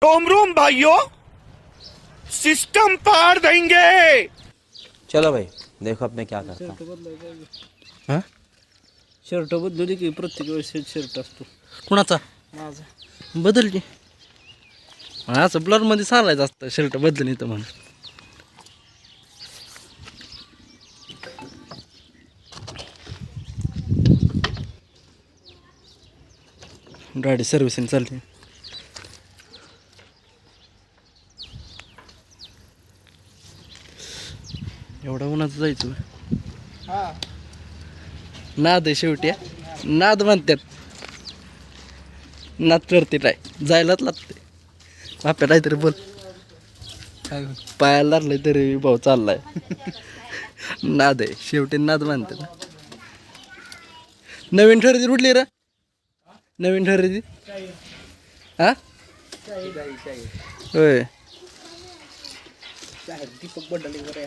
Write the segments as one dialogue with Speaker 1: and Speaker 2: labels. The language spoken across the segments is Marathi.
Speaker 1: रोम रोम भाइयों, सिस्टम पार देंगे।
Speaker 2: चलो भाई देखो अब मैं क्या करता हूँ. हा?
Speaker 3: शर्ट बदलली की प्रत्येक वेळेस शर्ट असतो
Speaker 2: कुणाचा
Speaker 3: माझा.
Speaker 2: बदल की असं ब्लर मध्ये चालायचं असतं शर्ट बदल तर म्हणून. गाडी सर्व्हिसिंग चालली. एवढा उन्हाचं जायचं
Speaker 3: हा
Speaker 2: नाद आहे शेवटी. नाद म्हणतात नाद करते काय जायलाच लागते. आपल्या काहीतरी बोल
Speaker 3: काय
Speaker 2: पायाला लागले तरी भाऊ चाललाय. नाद आहे शेवटी नाद म्हणतात. नवीन खरेदी कुठली रे? नवीन खरेदी हा होय.
Speaker 3: दीपक बड्डली वर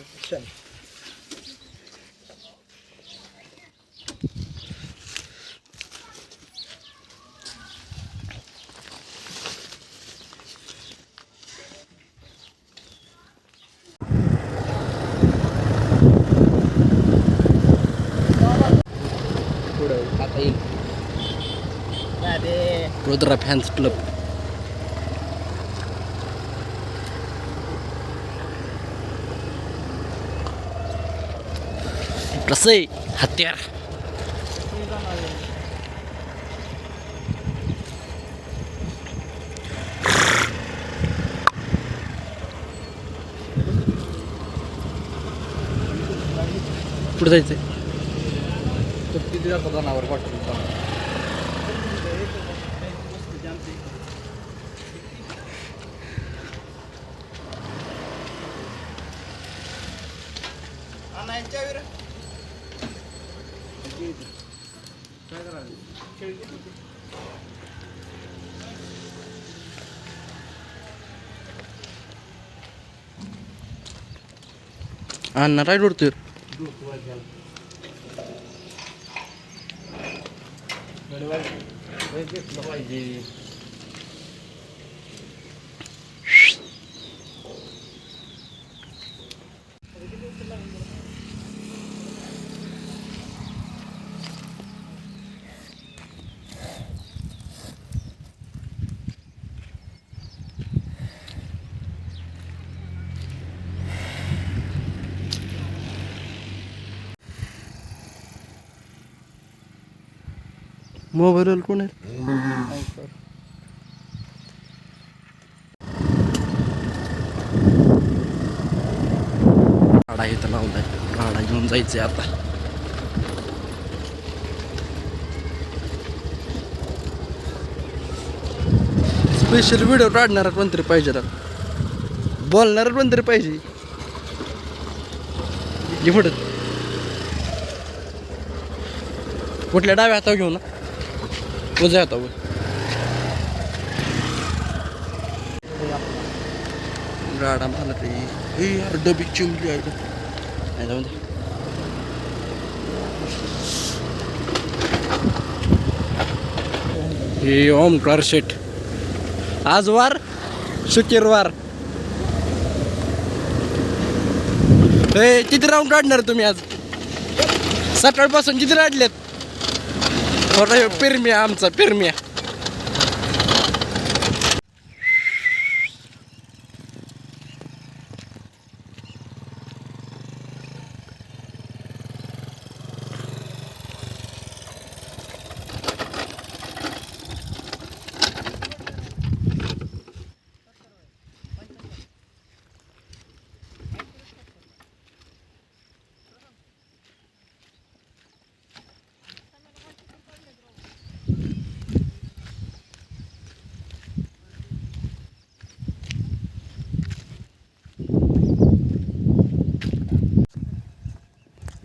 Speaker 3: आता येईल
Speaker 2: रुद्रा फॅन्स क्लब. कसं आहे हत्यार. कुठं जायचंय?
Speaker 3: किती जणांवर वाटतं
Speaker 2: अण्णा काय उडतोय? मोबाईलवर कोण आहे? गाडा इथं लावलाय. गाडा घेऊन जायचंय आता. स्पेशल व्हिडिओ काढणारा कोणतरी पाहिजे ना, बोलणारा कोणतरी पाहिजे. जे पुढे कुठल्या डाव्या हातावर घेऊ ना उजव्या हातावर. गाडा मला ते यार डबी चिमली आहे. नाही जाऊन दे. हे ओमकार शेठ आज वार शुक्रवार. किती राऊंड काढणार तुम्ही आज? सकाळपासून किती काढलेत? पिरम्या आमचा पिरम्या.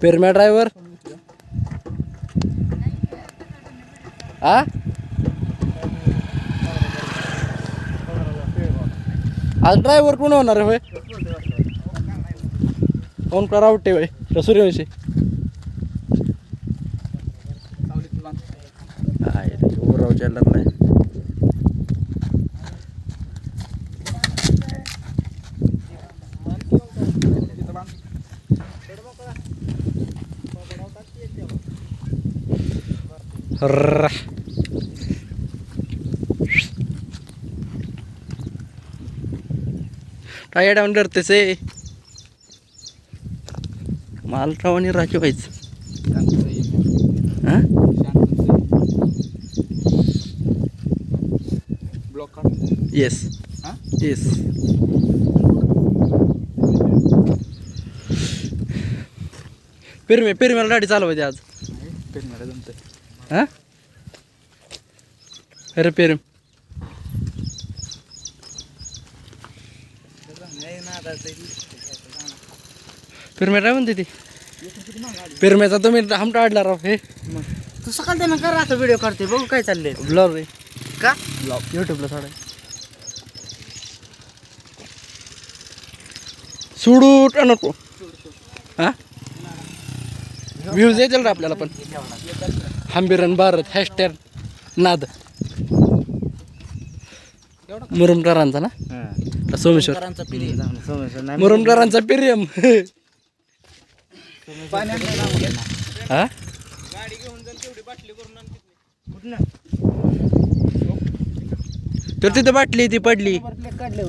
Speaker 2: पेरम्या ड्रायव्हर आ आज ड्रायव्हर कोण होणार आहे? कोण करावटे होय का सूर्यवंशी? उराव चालणार नाही. अर्रा. टाया डाऊन डरतेस मालराव आणि राखी व्हायचं. हां
Speaker 3: ब्लॉक
Speaker 2: येस येस. पेरमेला गाडी चालवायची आज. हां अरे पेरम पेरम्या म्हणते ती पेरम्याचा तुम्ही हमटा आडला राव. हे
Speaker 4: तू सकाळ त्यांना कर आता व्हिडिओ काढते बघू काय चाललंय
Speaker 2: ब्लॉग रे
Speaker 4: का
Speaker 2: ब्लॉग यूट्यूबला सोडाय सुडूट नको. हां व्ह्यूज येतील रे आपल्याला पण. हंबीरन भारत हॅशटॅग नाद मुरुमकरांचा ना सोमेश्वर मुरुमकरांचा पिरियम. हा तर तिथं बाटली ती पडली.
Speaker 4: काढले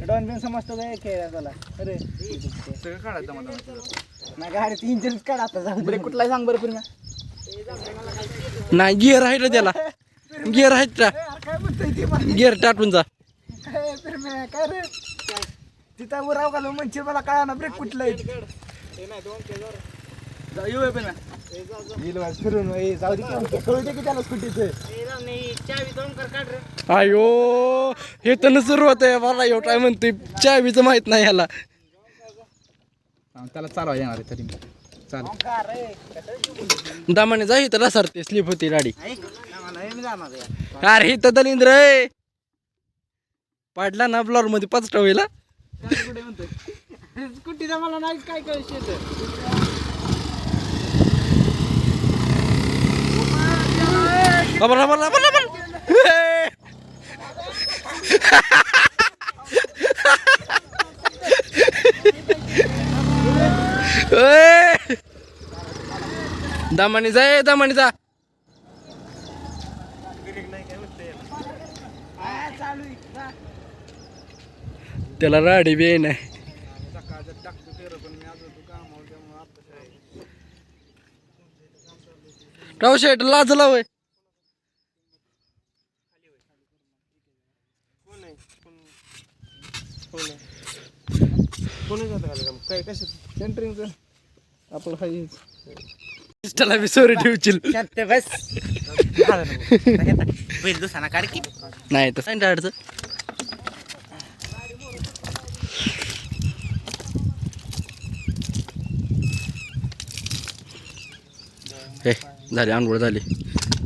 Speaker 4: डॉन बिन समजतो काय खेळायला अरे
Speaker 3: सगळं काढायचं मला
Speaker 4: ना गाडी इंजिन काढ आता जाऊ कुठला सांग बरं फिल्म
Speaker 2: नाही गिअर आहे रे त्याला. गिअर आहेत का
Speaker 4: काय म्हणतोय ती मला
Speaker 2: गिअर टाटून जा.
Speaker 4: काय फिल्म काय रे तिथं उराव घालू म्हणजे मला काय ना ब्रेक कुठला फिरून जाऊ दे कळू दे की त्याला स्कूटीचं.
Speaker 2: आयो हे तर सुरुवात आहे. मला एवढं काय म्हणतोय चावीचं माहित नाही ह्याला.
Speaker 3: त्याला चालवा येणार आहे तरी चाल.
Speaker 2: दामाने जा इथं रसारते स्लिप होती गाडी. अरे इथं दलिंद्र आहे. पाडला ना ब्लॉर मध्ये पाचटा होईल.
Speaker 4: स्कूटीचा मला नाही काय कळशील
Speaker 2: दामाने जा दामाने जा. त्याला राडी बी नाही. राव शेट लाजला होय.
Speaker 4: काय कसं सेंटरिंगचं आपलं हाय
Speaker 2: त्याला बी सोरी ठेवशील
Speaker 4: बस बैल दुसरा काढ की
Speaker 2: नाही तर स्टँडर्डचं. हे झाली आंघोळ झाली.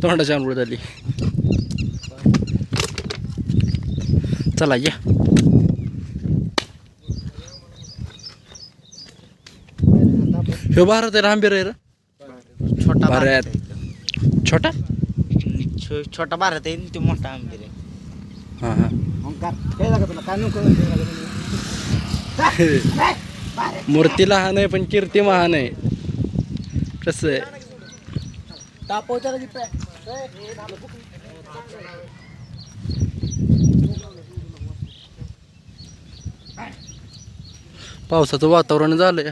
Speaker 2: तोंडाची आंघोळ झाली. चला या. ह्यो भारत आहे आंबेर आहे रे.
Speaker 4: छोटा
Speaker 2: भारत छोटा
Speaker 4: छोटा भारत आहे ते मोठा आंबीर आहे.
Speaker 2: हां हां
Speaker 4: काय जागा तुला काय नको
Speaker 2: मूर्ती लहान आहे पण कीर्ती महान आहे. कसं आहे
Speaker 4: तापवच्याला
Speaker 2: पावसाचं वातावरण झालंय.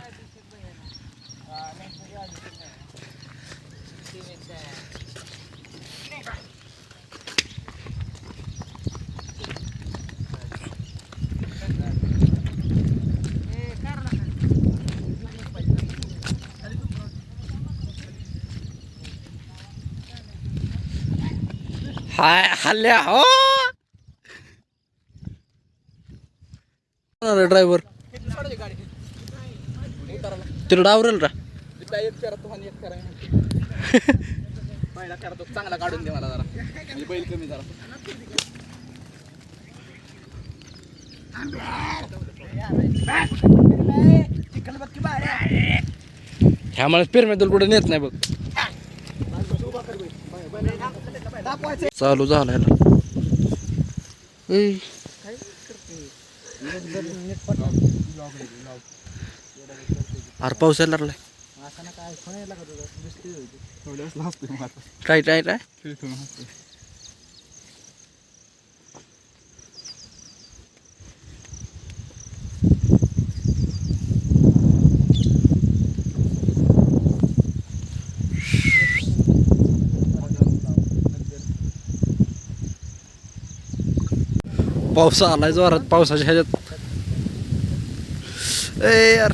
Speaker 2: हाय हल्ल्या हो ड्रायव्हर तिला आवरेल रा.
Speaker 3: पहिला करा तो चांगला काढून दे मला जरा म्हणजे बैल कमी जरा.
Speaker 2: ह्यामुळे पेरमेदल कुठे नेत नाही बघ. चालू झालाय अरे पाऊस यायला लागलाय.
Speaker 4: असं ना काय फोन यायला का तुझा दिसते होती
Speaker 3: थोडं हसतोय मग आता
Speaker 2: काय काय काय
Speaker 3: खिळखिळून हसतोय.
Speaker 2: पाऊस आलाय जोरात पावसाच्या ह्याच्यात ए यार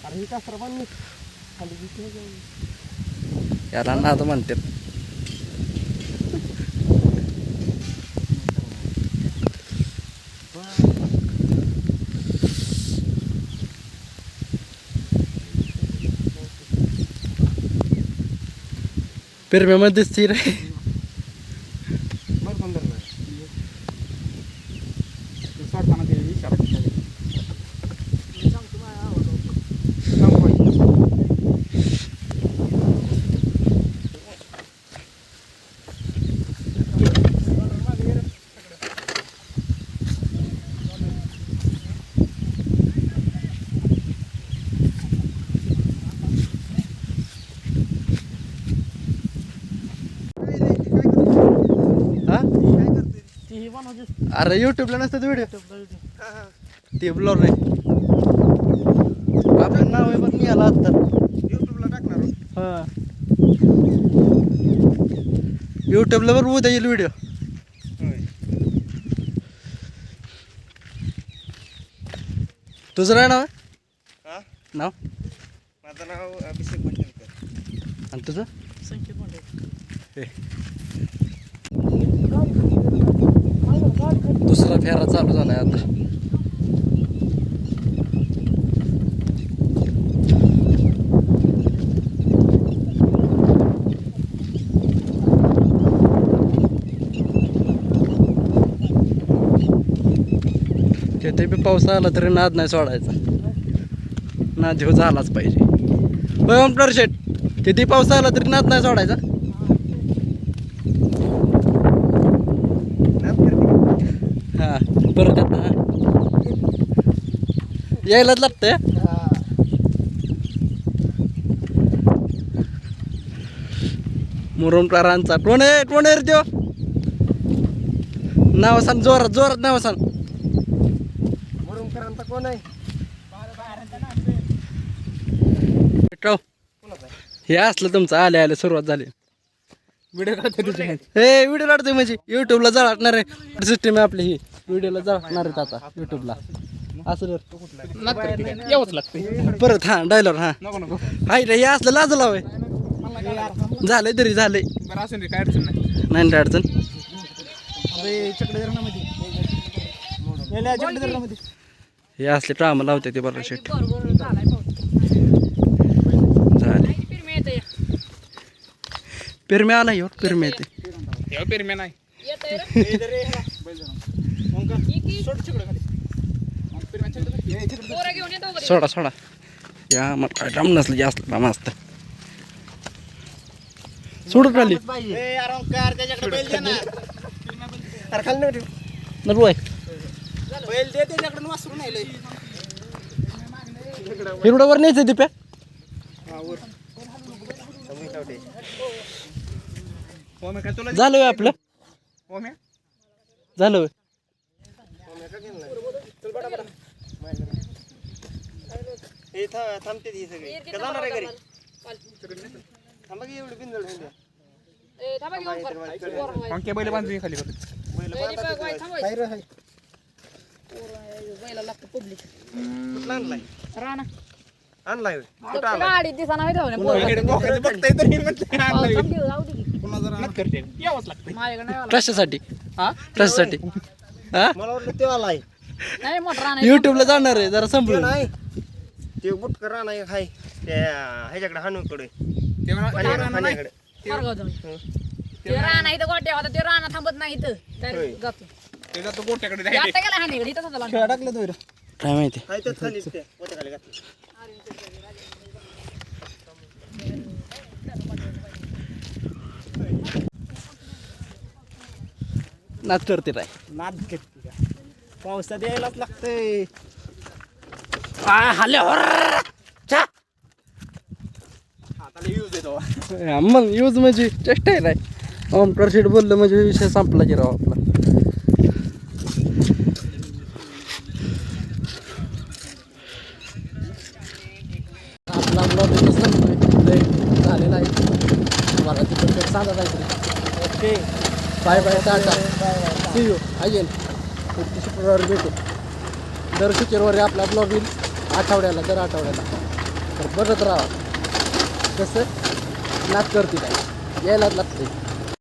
Speaker 4: अरे ही कासरा पण खाली दिसते
Speaker 2: याला नाद म्हणतात. पेरम्यामध्ये स्थिर आहे.
Speaker 3: बरं सुंदर नाही ते सोडताना ते इशारा केला.
Speaker 2: हा
Speaker 4: ती बनवते
Speaker 2: अरे युट्यूबला नसतात व्हिडिओ ते ब्लॉग नाही आपलं नाव आहे पण मी आला आता
Speaker 3: युट्यूबला टाकणार
Speaker 2: हा युट्यूबला बरोबर उद्या येईल व्हिडिओ. तुझं काय नाव आहे? नाव
Speaker 1: माझं नाव अभिषेक मंडलकर.
Speaker 2: आणि तुझं
Speaker 4: संकेत म्हणते
Speaker 2: दुसरा फेरा चालू झालाय आता. किती बी पाऊस आला तरी नाद नाही सोडायचा. नाद ह्यो झालाच पाहिजे. होय ओमकार शेट, किती पाऊस आला तरी नाद नाही सोडायचा. हा परत आता यायलाच लागतंय. मुरुमकरांचा कोण आहे रे त्यो? नाव सांग जोरात जोरात नाव सांग.
Speaker 4: मुरुमकरांचा कोण आहे?
Speaker 2: मित्रांनो, हे असलं तुमचं आले सुरुवात झाली.
Speaker 3: व्हिडिओ काढते तुझे
Speaker 2: हे व्हिडिओ काढतोय म्हणजे युट्यूबला जाळणार आहे. सिस्टीम आहे आपली ही व्हिडिओला जाळणार आहेत आता युट्यूबला. असं
Speaker 3: यावंच लागते.
Speaker 2: परत हा डायलॉग हा
Speaker 3: नको नको
Speaker 2: हाय रे हे असलं लाज लावाय झालंय तरी झालंय.
Speaker 3: बरं असून दे काय अडचण नाही.
Speaker 2: नाही अडचण.
Speaker 4: अरे चकडे धरणामध्ये याला चकडे धरणामध्ये
Speaker 2: हे असले ड्रामा लावते ते बरं शेट झाले. पेरमे आला येऊ पेरमे येते.
Speaker 3: तेव्हा पेरम्या नाही
Speaker 2: सोडा सोडा या मग काय काम नसलं जास्त काम असतं सोडत राहिली नको आहे. हिरवडावर न्यायचं दिप्या झालं होय आपलं झालं होय.
Speaker 1: थांबते ती सगळी का जाणार आहे घरी? थांबा की एवढी बिंदळ
Speaker 3: पंख्या बैल बांधून खाली करतो.
Speaker 1: आणलाय
Speaker 5: गाडी दिसाना
Speaker 3: बघताय तरी पुन्हा जरा नाद करते यावंच लागतं.
Speaker 2: कशासाठी कशासाठी हा
Speaker 1: मला वाटलं ते आलाय
Speaker 5: नाही मोठा
Speaker 2: युट्यूबला जाणार आहे जरा संपलं
Speaker 1: नाही ते बुटकर राहणार हाय त्या ह्याच्याकडे हानूकडे
Speaker 3: तेव्हा
Speaker 5: ते राणा इथं गोट्या होता ते राणा थांबत नाही इथं तर जातो
Speaker 3: ते जातो गोट्याकडे
Speaker 5: आता गेला हानीकडे इथं होता
Speaker 4: टाकलं तो
Speaker 2: काय माहिती.
Speaker 1: हाय तर खाली ते वरच्या खाली घातलं.
Speaker 2: नाच करते काय
Speaker 4: नाद घेतली का पावसात यायलाच लागतंय.
Speaker 2: हाले
Speaker 3: हाताला यूज येतो
Speaker 2: मग यूज म्हणजे चेष्टा आहे नाही ओमकार शेट बोललं म्हणजे विषय संपला की राव आपला. आपला ब्लॉग इथं संपतोय झालेला आहे मला तिकडे सांगा काहीतरी. Okay bye bye tata see you again पुढच्या शुक्रवारी भेटू. दर शुक्रवारी आपला ब्लॉग येईल आठवड्याला दर आठवड्याला. तर बघत राहा कसं नाच करते काय यायलाच लागते.